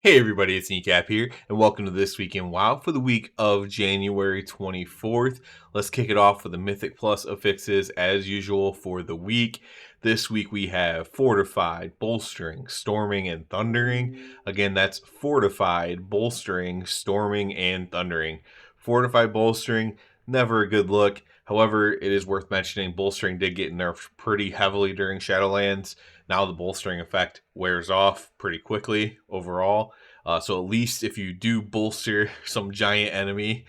Hey everybody, it's Kneecap here, and welcome to This Week in WoW for the week of January 24th. Let's kick it off with the Mythic Plus affixes as usual for the week. This week we have Fortified, Bolstering, Storming, and Thundering. Again, that's Fortified, Bolstering, Storming, and Thundering. Fortified Bolstering, never a good look. However, it is worth mentioning Bolstering did get nerfed pretty heavily during Shadowlands. Now the bolstering effect wears off pretty quickly overall. So at least if you do bolster some giant enemy,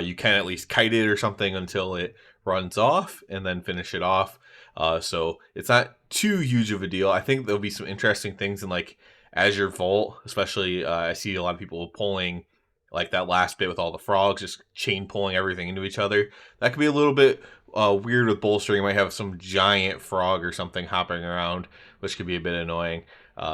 you can at least kite it or something until it runs off and then finish it off. So it's not too huge of a deal. I think there'll be some interesting things in like Azure Vault, especially I see a lot of people pulling like that last bit with all the frogs, just chain pulling everything into each other. That could be a little bit weird with bolstering. You might have some giant frog or something hopping around, which could be a bit annoying.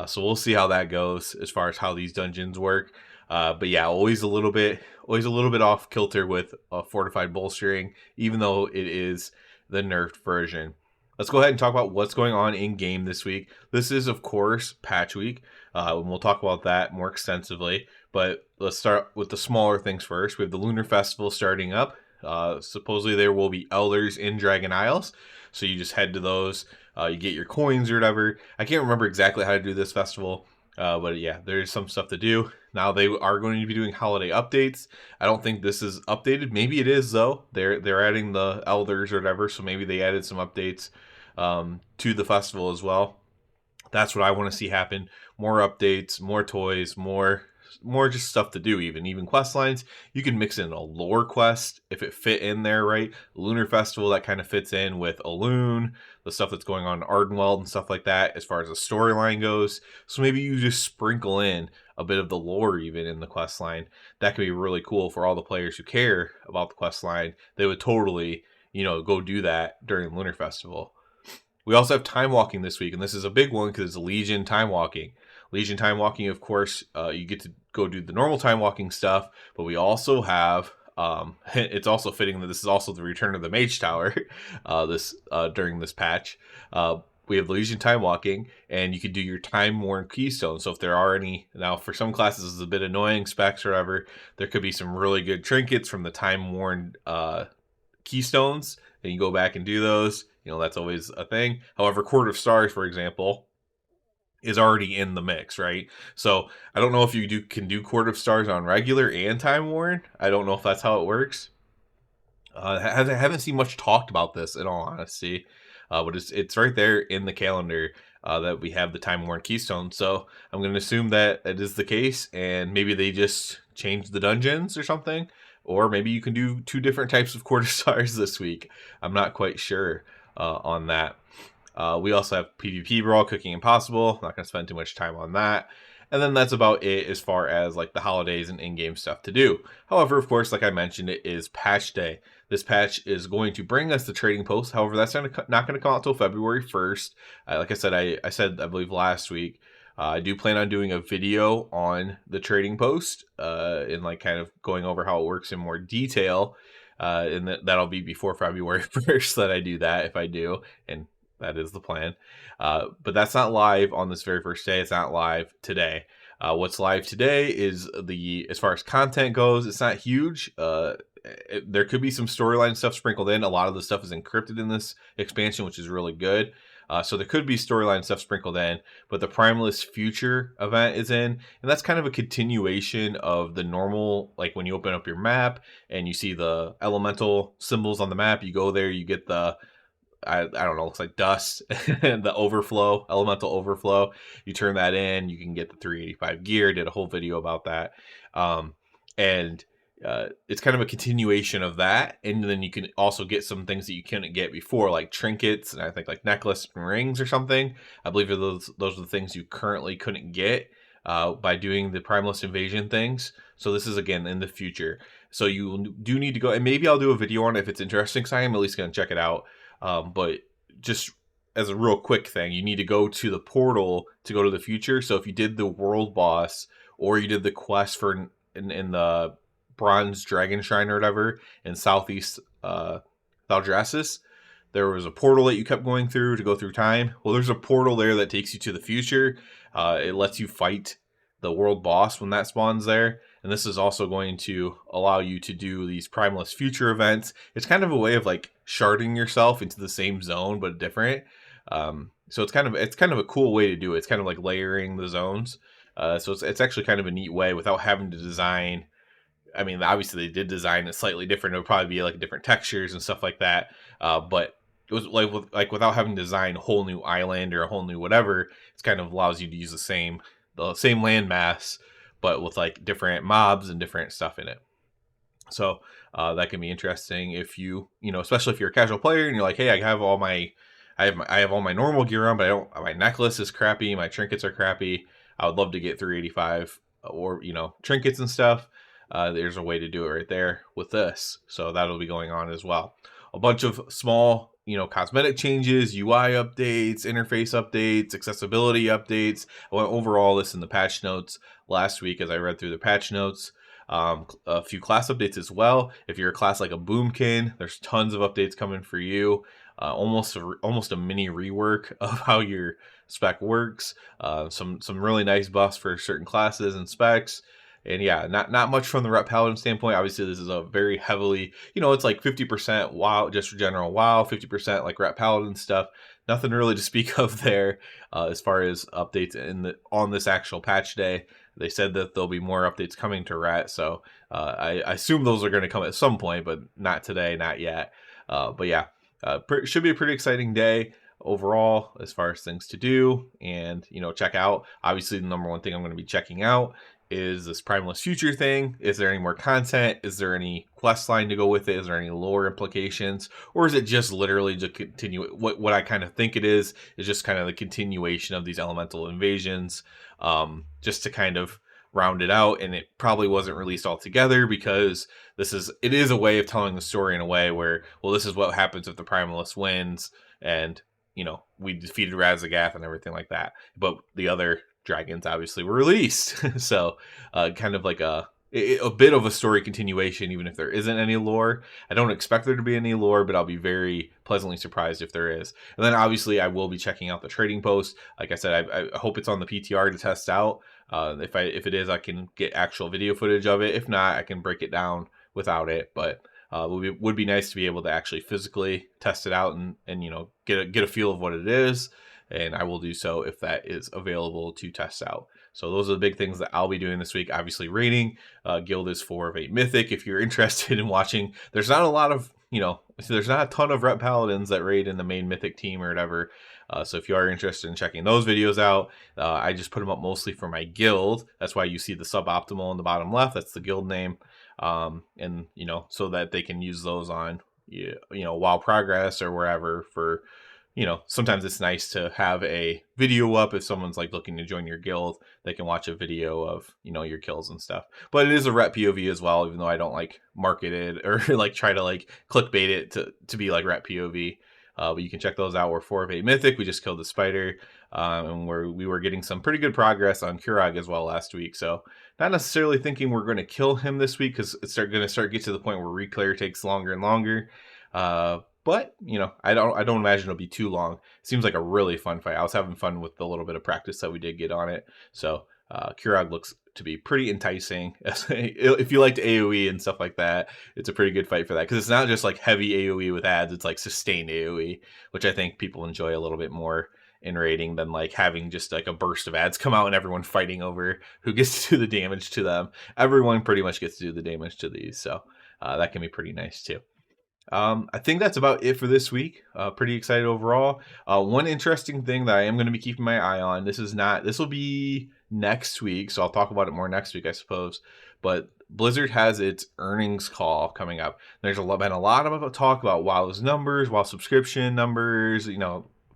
So we'll see how that goes as far as how these dungeons work. But yeah, always a little bit off kilter with fortified bolstering, even though it is the nerfed version. Let's go ahead and talk about what's going on in game this week. This is, of course, patch week, and we'll talk about that more extensively. But let's start with the smaller things first. We have the Lunar Festival starting up. Supposedly there will be elders in Dragon Isles, so you just head to those. You get your coins or whatever. I can't remember exactly how to do this festival, but yeah, there's some stuff to do. Now they are going to be doing holiday updates. I don't think this is updated. Maybe it is though. They're adding the elders or whatever, so maybe they added some updates to the festival as well. That's what I want to see happen. More updates, more toys, more just stuff to do. Even quest lines. You can mix in a lore quest if it fit in there, right? Lunar Festival, that kind of fits in with Aloon, the stuff that's going on in Ardenweld and stuff like that as far as the storyline goes. So maybe you just sprinkle in a bit of the lore even in the quest line. That could be really cool for all the players who care about the quest line. They would totally, go do that during Lunar Festival. We also have Timewalking this week, and this is a big one because it's Legion Timewalking. Legion Timewalking, of course, you get to go do the normal Timewalking stuff, but we also have. It's also fitting that this is also the return of the Mage Tower. This during this patch, we have Legion Timewalking, and you can do your time worn keystones. So if there are any now, for some classes, it's a bit annoying specs or whatever. There could be some really good trinkets from the time worn keystones, and you go back and do those. That's always a thing. However, Court of Stars, for example, is already in the mix, right? So I don't know if you can do Court of Stars on regular and Time Worn. I don't know if that's how it works. I haven't seen much talked about this in all honesty, but it's right there in the calendar that we have the Time Worn Keystone. So I'm going to assume that it is the case, and maybe they just changed the dungeons or something, or maybe you can do two different types of Court of Stars this week. I'm not quite sure on that. We also have PvP Brawl, Cooking Impossible. Not going to spend too much time on that. And then that's about it as far as like the holidays and in-game stuff to do. However, of course, like I mentioned, it is patch day. This patch is going to bring us the trading post. However, that's not going to come out until February 1st. Like I said, I believe last week, I do plan on doing a video on the trading post and like kind of going over how it works in more detail. And that'll be before February 1st that I do that, if I do. And that is the plan. But that's not live on this very first day. It's not live today. What's live today is as far as content goes, it's not huge. There could be some storyline stuff sprinkled in. A lot of the stuff is encrypted in this expansion, which is really good. So there could be storyline stuff sprinkled in, but the Primalist Future event is in, and that's kind of a continuation of the normal, like when you open up your map and you see the elemental symbols on the map, you go there, you get the, I don't know, looks like dust and the overflow, elemental overflow. You turn that in, you can get the 385 gear. Did a whole video about that. And it's kind of a continuation of that, and then you can also get some things that you couldn't get before, like trinkets, and I think like necklace and rings or something. I believe those are the things you currently couldn't get by doing the Primalist Invasion things. So this is again in the future. So you do need to go, and maybe I'll do a video on it if it's interesting, because I am at least going to check it out. But just as a real quick thing, you need to go to the portal to go to the future. So if you did the world boss or you did the quest for in the Bronze Dragon Shrine or whatever in Southeast Thaldraszus, there was a portal that you kept going through to go through time. Well, there's a portal there that takes you to the future. It lets you fight the world boss when that spawns there. And this is also going to allow you to do these primeless future events. It's kind of a way of like sharding yourself into the same zone but different. So it's kind of a cool way to do it. It's kind of like layering the zones. So it's actually kind of a neat way without having to design. I mean, obviously they did design it slightly different. It would probably be like different textures and stuff like that. But it was without having to design a whole new island or a whole new whatever. It's kind of allows you to use the same land mass, but with like different mobs and different stuff in it. So that can be interesting if especially if you're a casual player and you're like, hey, I have all my normal gear on, but I don't. My necklace is crappy. My trinkets are crappy. I would love to get 385 or trinkets and stuff. There's a way to do it right there with this. So that'll be going on as well. A bunch of small, cosmetic changes, UI updates, interface updates, accessibility updates. I went over all this in the patch notes last week as I read through the patch notes. A few class updates as well. If you're a class like a Boomkin, there's tons of updates coming for you. Almost a mini rework of how your spec works. Some really nice buffs for certain classes and specs. And yeah, not much from the rep paladin standpoint. Obviously, this is a very heavily, it's like 50% WoW, just general WoW, 50% like rep paladin stuff. Nothing really to speak of there as far as updates on this actual patch day. They said that there'll be more updates coming to Rat, so I assume those are going to come at some point, but not today, not yet. But yeah, should be a pretty exciting day overall as far as things to do and check out. Obviously, the number one thing I'm going to be checking out is this Primalist Future thing. Is there any more content? Is there any quest line to go with it? Is there any lore implications? Or is it just literally to continue what I kind of think it is just kind of the continuation of these elemental invasions, just to kind of round it out. And it probably wasn't released altogether because it is a way of telling the story in a way where, well, this is what happens if the Primalist wins and we defeated Razagath and everything like that. But the other dragons obviously were released. So kind of like a bit of a story continuation, even if there isn't any lore. I don't expect there to be any lore, but I'll be very pleasantly surprised if there is. And then obviously I will be checking out the trading post. Like I said, I hope it's on the PTR to test out. If it is, I can get actual video footage of it. If not, I can break it down without it. But would be nice to be able to actually physically test it out and get a feel of what it is. And I will do so if that is available to test out. So those are the big things that I'll be doing this week. Obviously, raiding. Guild is 4 of 8 Mythic. If you're interested in watching, there's not a lot of, there's not a ton of rep paladins that raid in the main Mythic team or whatever. So if you are interested in checking those videos out, I just put them up mostly for my guild. That's why you see the suboptimal in the bottom left. That's the guild name. And, so that they can use those on, WoW Progress or wherever for, sometimes it's nice to have a video up if someone's like looking to join your guild. They can watch a video of your kills and stuff. But it is a rep POV as well, even though I don't like market it or like try to like clickbait it to be like rep POV. But you can check those out. We're 4 of 8 Mythic. We just killed the spider, and we were getting some pretty good progress on Kurag as well last week. So not necessarily thinking we're going to kill him this week because it's going to get to the point where reclear takes longer and longer. But I don't imagine it'll be too long. It seems like a really fun fight. I was having fun with the little bit of practice that we did get on it. So Kurag looks to be pretty enticing. If you liked AoE and stuff like that, it's a pretty good fight for that because it's not just like heavy AoE with ads. It's like sustained AoE, which I think people enjoy a little bit more in raiding than like having just like a burst of ads come out and everyone fighting over who gets to do the damage to them. Everyone pretty much gets to do the damage to these, so that can be pretty nice too. I think that's about it for this week. Pretty excited overall. One interesting thing that I am going to be keeping my eye on. This will be next week, so I'll talk about it more next week, I suppose. But Blizzard has its earnings call coming up. There's been a lot of talk about WoW's numbers, WoW subscription numbers,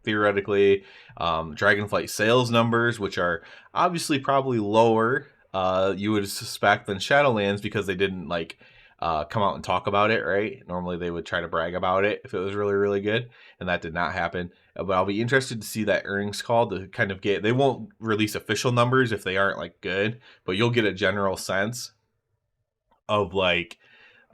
theoretically, Dragonflight sales numbers, which are obviously probably lower, you would suspect, than Shadowlands because they didn't come out and talk about it, right? Normally they would try to brag about it if it was really, really good, and that did not happen. But I'll be interested to see that earnings call to kind of they won't release official numbers if they aren't good, but you'll get a general sense of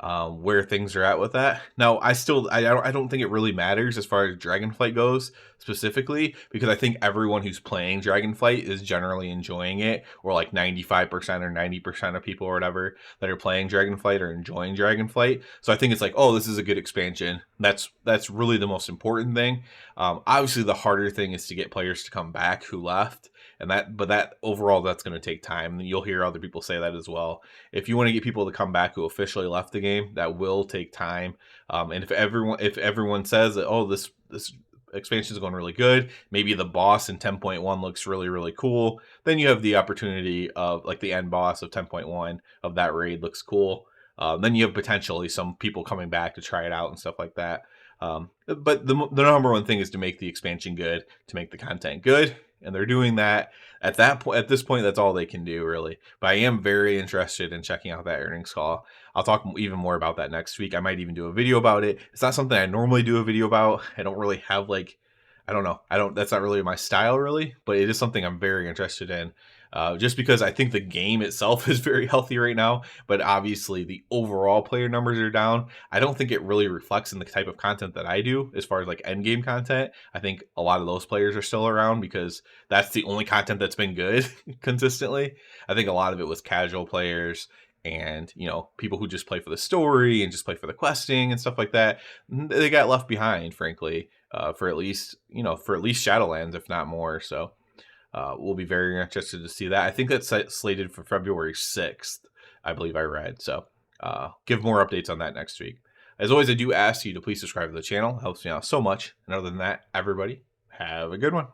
where things are at with that. Now, I don't think it really matters as far as Dragonflight goes specifically, because I think everyone who's playing Dragonflight is generally enjoying it, or like 95% or 90% of people or whatever that are playing Dragonflight are enjoying Dragonflight. So I think it's like, oh, this is a good expansion. That's really the most important thing. Obviously, the harder thing is to get players to come back who left, but that overall that's going to take time. You'll hear other people say that as well. If you want to get people to come back who officially left the game, that will take time. And if everyone says that, oh, this expansion is going really good, maybe the boss in 10.1 looks really cool, then you have the opportunity of like the end boss of 10.1 of that raid looks cool. Then you have potentially some people coming back to try it out and stuff like that. But the number one thing is to make the expansion good, to make the content good, and they're doing that. At that point, at this point, that's all they can do, really. But I am very interested in checking out that earnings call. I'll talk even more about that next week. I might even do a video about it. It's not something I normally do a video about. I don't really have like, I don't know. I don't. That's not really my style, really. But it is something I'm very interested in. Just because I think the game itself is very healthy right now, but obviously the overall player numbers are down. I don't think it really reflects in the type of content that I do as far as like end game content. I think a lot of those players are still around because that's the only content that's been good consistently. I think a lot of it was casual players and, you know, people who just play for the story and just play for the questing and stuff like that. They got left behind, frankly, for at least, you know, for at least Shadowlands, if not more. So we'll be very interested to see that. I think that's slated for February 6th, I believe I read. So give more updates on that next week. As always, I do ask you to please subscribe to the channel. It helps me out so much. And other than that, everybody, have a good one.